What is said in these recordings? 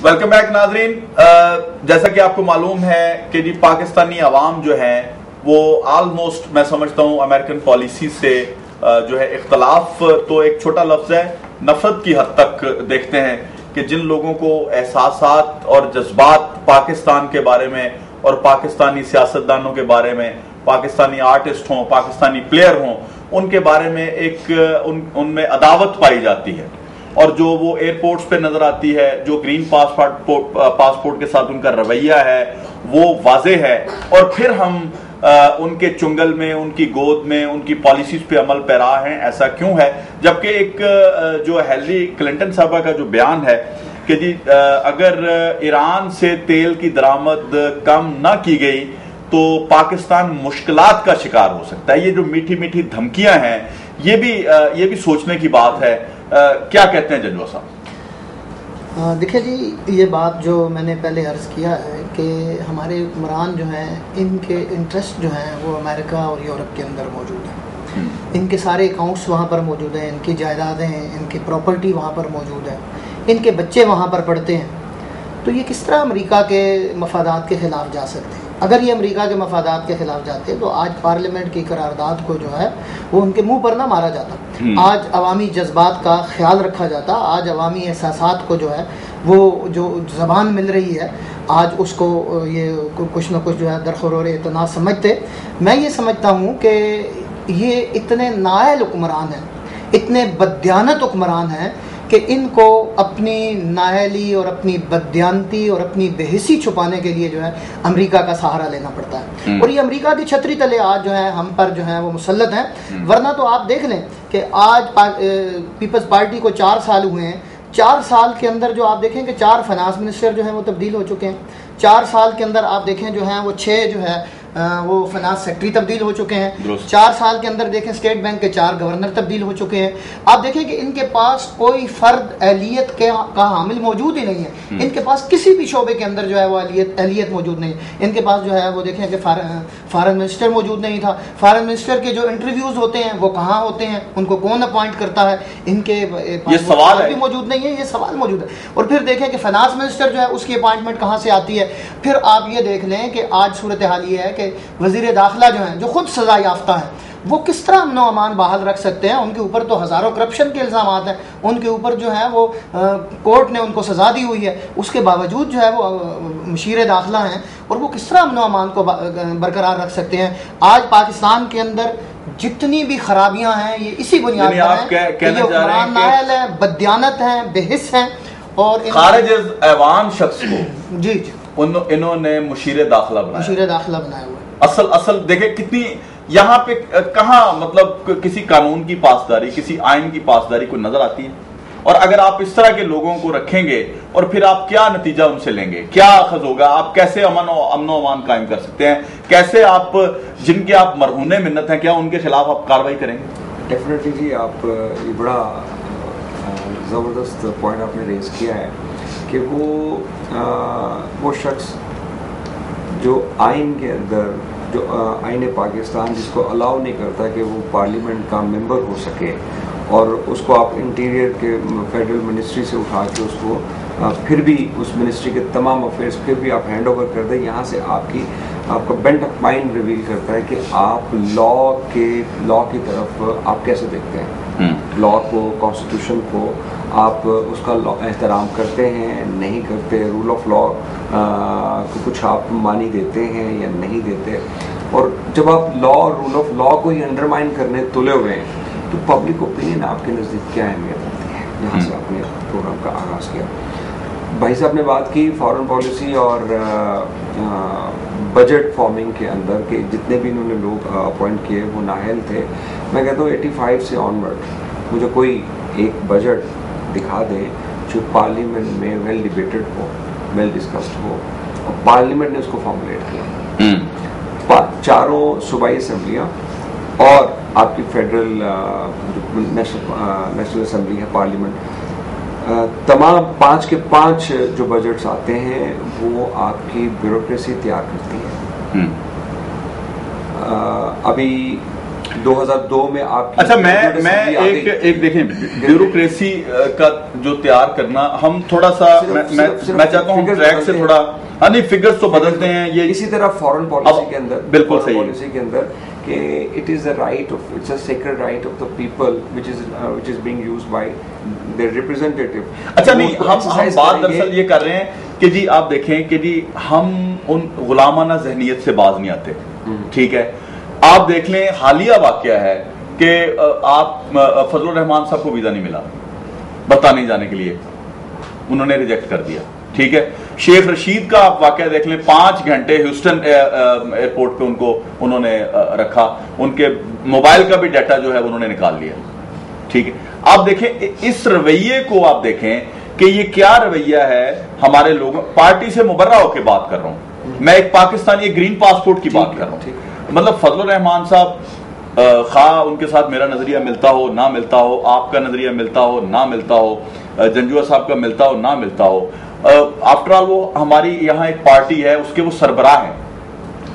Welcome back नाजरीन। जैसा कि आपको मालूम है कि जी पाकिस्तानी अवाम जो है वो ऑलमोस्ट मैं समझता हूँ अमेरिकन पॉलिसी से जो है इख्तलाफ तो एक छोटा लफ्ज है, नफरत की हद तक देखते हैं कि जिन लोगों को एहसासात और जज्बात पाकिस्तान के बारे में और पाकिस्तानी सियासतदानों के बारे में, पाकिस्तानी आर्टिस्ट हों, पाकिस्तानी प्लेयर हों, उनके बारे में एक उनमें अदावत पाई जाती है। और जो वो एयरपोर्ट्स पे नजर आती है, जो ग्रीन पासपोर्ट के साथ उनका रवैया है वो वाजे है। और फिर हम उनके चुंगल में, उनकी गोद में, उनकी पॉलिसीज पे अमल पैरा हैं। ऐसा क्यों है? जबकि एक जो हिलेरी क्लिंटन साहबा का जो बयान है कि जी अगर ईरान से तेल की दरामद कम ना की गई तो पाकिस्तान मुश्किलात का शिकार हो सकता है। ये जो मीठी मीठी धमकियां हैं ये भी सोचने की बात है। क्या कहते हैं जजवा साहब? देखिए जी, ये बात जो मैंने पहले अर्ज़ किया है कि हमारे हुक्मरान जो हैं इनके इंटरेस्ट जो हैं वो अमेरिका और यूरोप के अंदर मौजूद हैं। इनके सारे अकाउंट्स वहाँ पर मौजूद हैं, इनकी जायदादें हैं, इनकी प्रॉपर्टी वहाँ पर मौजूद है, इनके बच्चे वहाँ पर पढ़ते हैं। तो ये किस तरह अमेरिका के मफादात के ख़िलाफ़ जा सकते हैं? अगर ये अमेरिका के मफादात के खिलाफ जाते तो आज पार्लियामेंट की करारदाद को जो है वो उनके मुंह पर ना मारा जाता, आज अवामी जज्बात का ख्याल रखा जाता, आज अवामी एहसासात को जो है वो जो ज़बान मिल रही है आज उसको ये कुछ ना कुछ जो है दरखुरोर इतना समझते। मैं ये समझता हूँ कि ये इतने नाअहल हुक्मरान हैं, इतने बददियानत हुक्मरान हैं कि इनको अपनी नाअहली और अपनी बददियानती और अपनी बेहिसी छुपाने के लिए जो है अमेरिका का सहारा लेना पड़ता है। और ये अमेरिका की छतरी तले आज जो है हम पर जो है वो मुसल्लत हैं। वरना तो आप देख लें कि आज पीपल्स पार्टी को 4 साल हुए हैं। 4 साल के अंदर जो आप देखें कि 4 फाइनेंस मिनिस्टर जो है वो तब्दील हो चुके हैं। 4 साल के अंदर आप देखें जो है वो 6 जो है वो फाइनेंस सेक्रेटरी तब्दील हो चुके हैं। 4 साल के अंदर देखें स्टेट बैंक के 4 गवर्नर तब्दील हो चुके हैं। आप देखें कि इनके पास कोई फर्द अहलियत का हामिल मौजूद ही नहीं है। इनके पास किसी भी शोबे के अंदर जो है वो अहलियत मौजूद नहीं है। इनके पास जो है वो देखें कि फॉरेन मिनिस्टर मौजूद नहीं था। फॉरेन मिनिस्टर के जो इंटरव्यूज होते हैं वो कहाँ होते हैं, उनको कौन अपॉइंट करता है, इनके ये सवाल भी मौजूद नहीं है। ये सवाल मौजूद है। और फिर देखें कि फाइनेंस मिनिस्टर जो है उसकी अपॉइंटमेंट कहाँ से आती है। फिर आप ये देख लें कि आज सूरत हाल ये है कि वजीर दाखिला जो हैं जो खुद सजा याफ्ता है वो किस तरह अमन अमान बहाल रख सकते हैं। उनके ऊपर तो हज़ारों करप्शन के इल्ज़ाम हैं, उनके ऊपर जो है वो कोर्ट ने उनको सज़ा दी हुई है, उसके बावजूद जो है वो मुशीर दाखिला हैं और वो किस तरह अमन अमान को बरकरार रख सकते हैं। आज पाकिस्तान के अंदर जितनी भी खराबियां हैं ये इसी बुनियाद पर हैं, बददियानत हैं, बेहिस हैं और खारिज ऐवान शख्स को जी इन्होंने मुशीर दाखिला बनाया हुआ। असल देखे कितनी यहाँ पे कहाँ मतलब किसी कानून की पासदारी, किसी आइन की पासदारी को नजर आती है। और अगर आप इस तरह के लोगों को रखेंगे और फिर आप क्या नतीजा उनसे लेंगे, क्या अखज होगा, आप कैसे अमन अमान कायम कर सकते हैं, कैसे आप जिनके आप मरहूने मिन्नत हैं क्या उनके खिलाफ आप कार्रवाई करेंगे? डेफिनेटली जी, आप ये बड़ा ज़बरदस्त पॉइंट आपने रेज किया है कि वो शख्स जो आइन के अंदर जो आइन पाकिस्तान जिसको अलाउ नहीं करता कि वो पार्लियामेंट का मेंबर हो सके और उसको आप इंटीरियर के फेडरल मिनिस्ट्री से उठा के उसको फिर भी उस मिनिस्ट्री के तमाम अफेयर्स फिर भी आप हैंड ओवर कर दें, यहाँ से आपका बेंट ऑफ माइंड रिवील करता है कि आप लॉ की तरफ आप कैसे देखते हैं, लॉ को, कॉन्स्टिट्यूशन को आप उसका एहतराम करते हैं, नहीं करते, रूल ऑफ लॉ को कुछ आप मानी देते हैं या नहीं देते। और जब आप रूल ऑफ लॉ को ही अंडरमाइन करने तुले हुए हैं तो पब्लिक ओपिनियन आपके नज़दीक क्या अहमियत होती है। यहाँ से आपने प्रोग्राम का आगाज़ किया। भाई साहब ने बात की फॉरेन पॉलिसी और बजट फॉर्मिंग के अंदर के जितने भी इन्होंने लोग अपॉइंट किए वो नाअहल थे। मैं कहता हूँ 85 से ऑनवर्ड मुझे कोई एक बजट दिखा दे जो पार्लियामेंट में वेल डिबेटेड हो, वेल डिस्कस्ड हो और पार्लियामेंट ने उसको फॉर्मुलेट किया। चारों सूबाई असम्बलियाँ और आपकी फेडरल नेशनल असम्बली है, पार्लियामेंट, तमाम 5 के 5 जो बजट्स आते हैं वो आपकी ब्यूरोक्रेसी तैयार करती है। अभी 2002 में आप अच्छा मैं एक देखें ब्यूरोक्रेसी का जो तैयार करना हम थोड़ा सा मैं चाहता हूँ ट्रैक से थोड़ा नहीं फिगर्स तो बदलते हैं ये इसी तरह फॉरेन पॉलिसी के अंदर बिल्कुल सही पॉलिसी के अंदर कि it is the right of it's a sacred right of the people which is being used by their representative. अच्छा नहीं हम बात दरअसल ये कर रहे हैं कि जी आप देखें कि जी हम उन गुलामाना जहनियत से बाज नहीं आते, ठीक है। आप देख लें हालिया वाकया है कि आप फजलुर रहमान साहब को वीजा नहीं मिला बताने जाने के लिए, उन्होंने रिजेक्ट कर दिया, ठीक है। शेख रशीद का आप वाकया देख लें 5 घंटे ह्यूस्टन एयरपोर्ट पे उन्होंने रखा, उनके मोबाइल का भी डाटा जो है उन्होंने निकाल लिया, ठीक है। आप देखें इस रवैये को, आप देखें कि ये क्या रवैया है हमारे लोगों, पार्टी से मुबर्रा होकर बात कर रहा हूं मैं, एक पाकिस्तानी ग्रीन पासपोर्ट की बात कर रहा हूं। मतलब फजलुर रहमान साहब खा उनके साथ मेरा नजरिया मिलता हो ना मिलता हो, आपका नजरिया मिलता हो ना मिलता हो, जंजुआ साहब का मिलता हो ना मिलता हो, आफ्टर ऑल वो हमारी यहाँ एक पार्टी है उसके वो सरबराह हैं,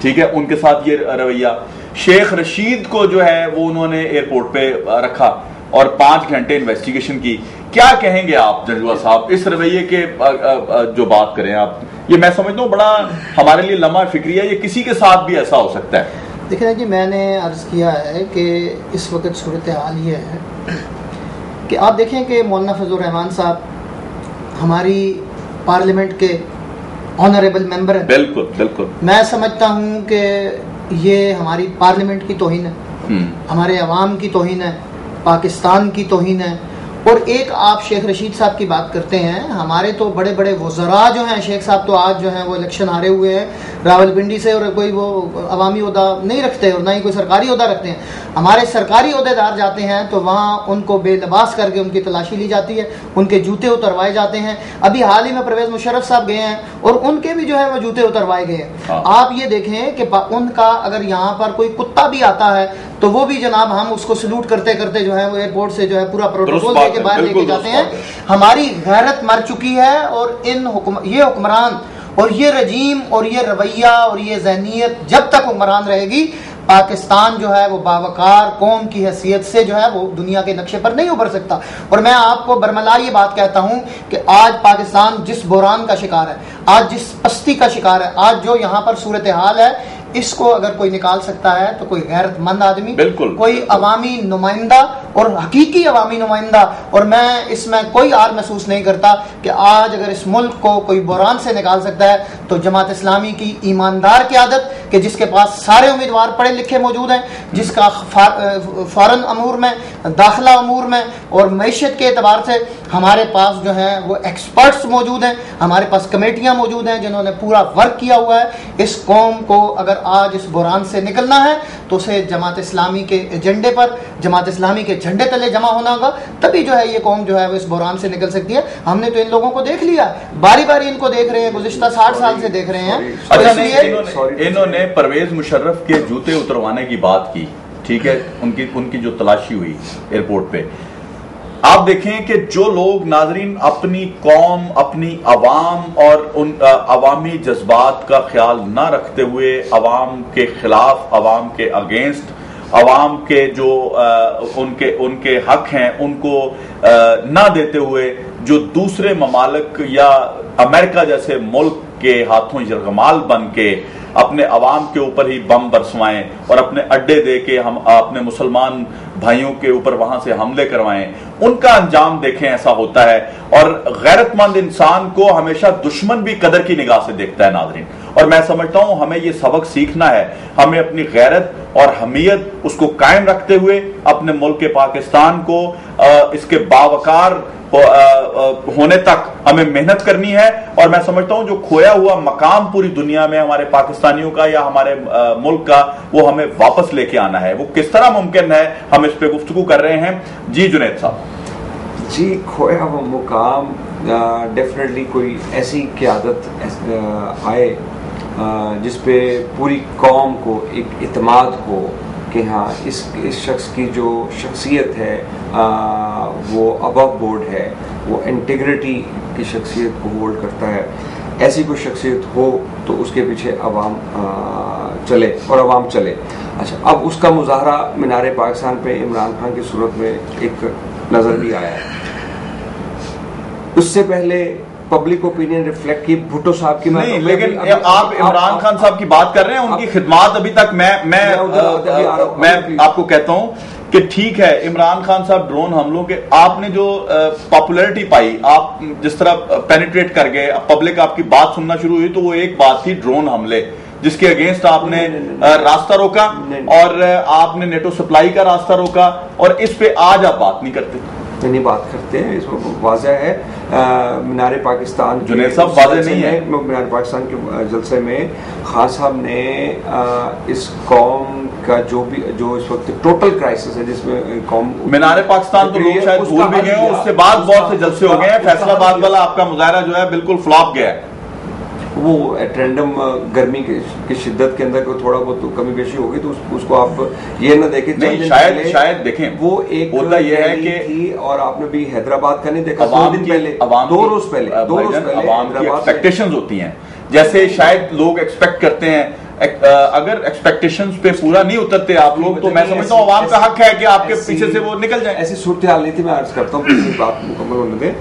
ठीक है। उनके साथ ये रवैया, शेख रशीद को जो है वो उन्होंने एयरपोर्ट पे रखा और 5 घंटे इन्वेस्टिगेशन की। क्या कहेंगे आप जंजुआ साहब इस रवैये के जो बात करें आप, ये मैं समझता हूँ बड़ा हमारे लिए लम्हा फिक्री है, ये किसी के साथ भी ऐसा हो सकता है। देखिए जी मैंने अर्ज़ किया है कि इस वक्त सूरत हाल ये है कि आप देखें कि मौलाना फजलुर रहमान साहब हमारी पार्लियामेंट के ऑनरेबल मेंबर हैं। बिल्कुल बिल्कुल। मैं समझता हूँ कि ये हमारी पार्लियामेंट की तौहीन है, हमारे अवाम की तौहीन है, पाकिस्तान की तौहीन है। और एक आप शेख रशीद साहब की बात करते हैं, हमारे तो बड़े बड़े वज़रा जो हैं, शेख साहब तो आज जो हैं वो इलेक्शन हारे हुए हैं रावलपिंडी से, और कोई वो अवामी ओहदा नहीं रखते और ना ही कोई सरकारी ओहदा रखते हैं। हमारे सरकारी ओहदेदार जाते हैं तो वहाँ उनको बेलबास करके उनकी तलाशी ली जाती है, उनके जूते उतरवाए जाते हैं। अभी हाल ही में परवेज़ मुशर्रफ साहब गए हैं और उनके भी जो है वो जूते उतरवाए गए हैं। आप ये देखें कि उनका अगर यहाँ पर कोई कुत्ता भी आता है तो वो भी जनाब हम उसको सलूट करते करते जो है वो एयरपोर्ट से जो है पूरा प्रोटोकॉल देके बाहर लेके जाते हैं। हमारी गैरत मर चुकी है और ये हुक्मरान और ये रजीम और ये रवैया और ये जहनीत जब तक हुक्मरान रहेगी, पाकिस्तान जो है वो बावकार कौम की हैसियत से जो है वो दुनिया के नक्शे पर नहीं उभर सकता। और मैं आपको बरमला ये बात कहता हूं कि आज पाकिस्तान जिस बुरान का शिकार है, आज जिस पस्ती का शिकार है, आज जो यहाँ पर सूरत हाल है, इसको अगर कोई निकाल सकता है तो कोई गैरतमंद आदमी, कोई अवामी नुमाइंदा और हकीकी अवामी नुमाइंदा। और मैं इसमें कोई आर महसूस नहीं करता कि आज अगर इस मुल्क को कोई बुरान से निकाल सकता है तो जमात इस्लामी की ईमानदार क़यादत कि जिसके पास सारे उम्मीदवार पढ़े लिखे मौजूद हैं, जिसका फॉरेन अमूर में, दाखिला अमूर में और मैशत के एतबार से हमारे पास जो है वो एक्सपर्ट्स मौजूद हैं, हमारे पास कमेटियाँ मौजूद हैं जिन्होंने पूरा वर्क किया हुआ है। इस कौम को अगर आज इस बुरान से निकलना है तो उसे जमात इस्लामी के एजेंडे पर, जमात इस्लामी के झंडे तले जमा होना होगा, तभी जो है ये कौम जो है वो इस बुरान से निकल सकती है। हमने तो इन लोगों को देख लिया, बारी बारी इनको देख रहे हैं, गुज़िश्ता 60 साल से देख रहे हैं। अच्छा, इन्होंने परवेज मुशर्रफ के जूते उतरवाने की बात की, ठीक है, उनकी जो तलाशी हुई एयरपोर्ट पे। आप देखें कि जो लोग नाजरीन अपनी कौम, अपनी अवाम और उन अवामी जज्बात का ख्याल ना रखते हुए अवाम के खिलाफ, अवाम के अगेंस्ट, अवाम के जो उनके हक हैं उनको ना देते हुए जो दूसरे ममालिक या अमेरिका जैसे मुल्क के हाथों यरगमाल बन के अपने अवाम के ऊपर ही बम बरसवाएं और अपने अड्डे दे के हम अपने मुसलमान भाइयों के ऊपर वहां से हमले करवाएं, उनका अंजाम देखें ऐसा होता है। और गैरतमंद इंसान को हमेशा दुश्मन भी कदर की निगाह से देखता है नाज़रीन। और मैं समझता हूं हमें ये सबक सीखना है, हमें अपनी गैरत और हमीयत उसको कायम रखते हुए अपने मुल्क के पाकिस्तान को इसके बावकार होने तक हमें मेहनत करनी है। और मैं समझता हूं जो खोया हुआ मकाम पूरी दुनिया में हमारे पाकिस्तानियों का या हमारे मुल्क का, वो हमें वापस लेके आना है। वो किस तरह मुमकिन है, हम इस पे गुफ्तगू कर रहे हैं। जी जुनैद साहब। जी, खोया हुआ मुकाम डेफिनेटली कोई ऐसी क़यादत आए जिस पे पूरी कौम को एक इत्मीनान हो कि हाँ इस शख्स की जो शख्सियत है वो अबव बोर्ड है, वो इंटीग्रिटी की शख्सियत को होल्ड करता है। ऐसी कोई शख्सियत हो तो उसके पीछे अवाम चले और अवाम चले। अच्छा, अब उसका मुजाहरा मीनार पाकिस्तान पे इमरान खान की सूरत में एक नजर भी आया है। उससे पहले पब्लिक ओपिनियन रिफ्लेक्ट की भुट्टो साहब की नहीं, लेकिन आप इमरान खान साहब की बात कर रहे हैं, उनकी खिदमत अभी तक मैं आपको कहता हूं कि ठीक है, इमरान खान साहब ड्रोन हमलों के आपने जो पॉपुलैरिटी पाई, आप जिस तरह पेनिट्रेट कर गए, पब्लिक आपकी बात सुनना शुरू हुई, तो वो एक बात थी ड्रोन हमले, जिसके अगेंस्ट आपने रास्ता रोका और आपने नेटो सप्लाई का रास्ता रोका, और इस पे आज आप बात नहीं करते। नहीं बात करते हैं, इसमें वाज़ह है मीनार पाकिस्तान जुनैद साहब वाज़ह नहीं है। मीनार पाकिस्तान के जलसे में खान साहब ने इस कौम का जो इस वक्त टोटल क्राइसिस है जिसमें कौम मीनार पाकिस्तान तो लोग शायद भूल भी गए, उससे बाद बहुत से जलसे हो गए हैं। फैसलाबाद वाला आपका मुजाहरा जो है बिल्कुल फ्लॉप गया है। वो रैंडम गर्मी की शिद्दत के अंदर को थोड़ा बहुत कमी बेशी होगी तो उसको आप ये ना देखें, नहीं शायद देखें। वो एक होता ये है कि और आपने भी हैदराबाद का नहीं देखा, 2 दिन पहले, 2 रोज पहले अवाम की एक्सपेक्टेशंस होती हैं, जैसे शायद लोग एक्सपेक्ट करते हैं। अगर एक्सपेक्टेशंस पे पूरा नहीं उतरते आप लोग, तो मैं समझता हूँ अवाम का हक है कि आपके पीछे से वो निकल जाए। ऐसी सूरत हाल नहीं थी। मैं अर्ज करता हूँ, बात मुकम्मल होने दें।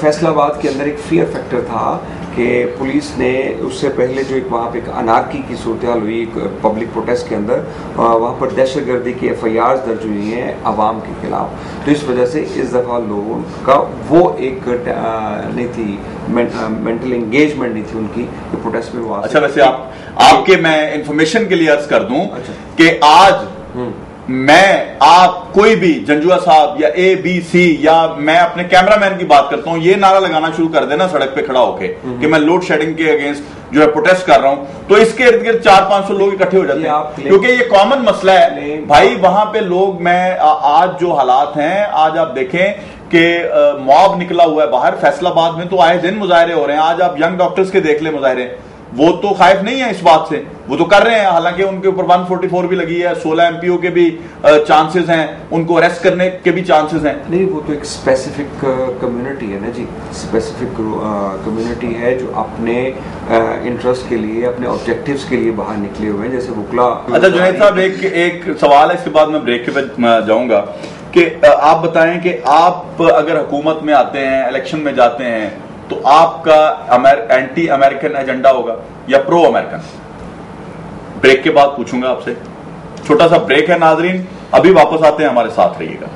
फैसलाबाद के अंदर एक फियर फैक्टर था कि पुलिस ने उससे पहले जो एक वहाँ पे एक अनार्की की सूरत हाल हुई पब्लिक प्रोटेस्ट के अंदर, वहाँ पर दहशतगर्दी की FIRs दर्ज हुई हैं अवाम के खिलाफ। तो इस वजह से इस दफ़ा लोगों का वो एक नहीं थी, मेंटल एंगेजमेंट नहीं थी उनकी प्रोटेस्ट में। अच्छा, वैसे आपके मैं इंफॉर्मेशन के लिए अर्ज कर दूं कि आज मैं आप कोई भी जंजुआ साहब या ABC या मैं अपने कैमरामैन की बात करता हूं, ये नारा लगाना शुरू कर देना सड़क पे खड़ा होके कि मैं लोड शेडिंग के अगेंस्ट जो है प्रोटेस्ट कर रहा हूं, तो इसके इर्द गिर्द 400-500 लोग इकट्ठे हो जाते हैं, क्योंकि ये कॉमन मसला है भाई। वहां पे लोग, मैं आज जो हालात हैं, आज आप देखें कि मॉब निकला हुआ है बाहर। फैसलाबाद में तो आए दिन मुजाहरे हो रहे हैं। आज आप यंग डॉक्टर्स के देख ले मुजाहरे, वो तो खाइफ नहीं है इस बात से, वो तो कर रहे हैं। हालांकि उनके ऊपर 144 भी लगी है, 16 MPO के भी चांसेस हैं, उनको अरेस्ट करने के भी चांसेस हैं। नहीं, वो तो एक स्पेसिफिक कम्युनिटी है ना जी, स्पेसिफिक कम्युनिटी है जो अपने इंटरेस्ट के लिए, अपने ऑब्जेक्टिव्स के लिए बाहर निकले हुए हैं, जैसे बुकला। अच्छा जुनैद साहब, एक सवाल है, इसके बाद मैं ब्रेक के बाद जाऊंगा कि आप बताएं कि आप अगर हुकूमत में आते हैं, इलेक्शन में जाते हैं, तो आपका एंटी अमेरिकन एजेंडा होगा या प्रो अमेरिकन? ब्रेक के बाद पूछूंगा आपसे। छोटा सा ब्रेक है नाजरीन, अभी वापस आते हैं, हमारे साथ रहिएगा।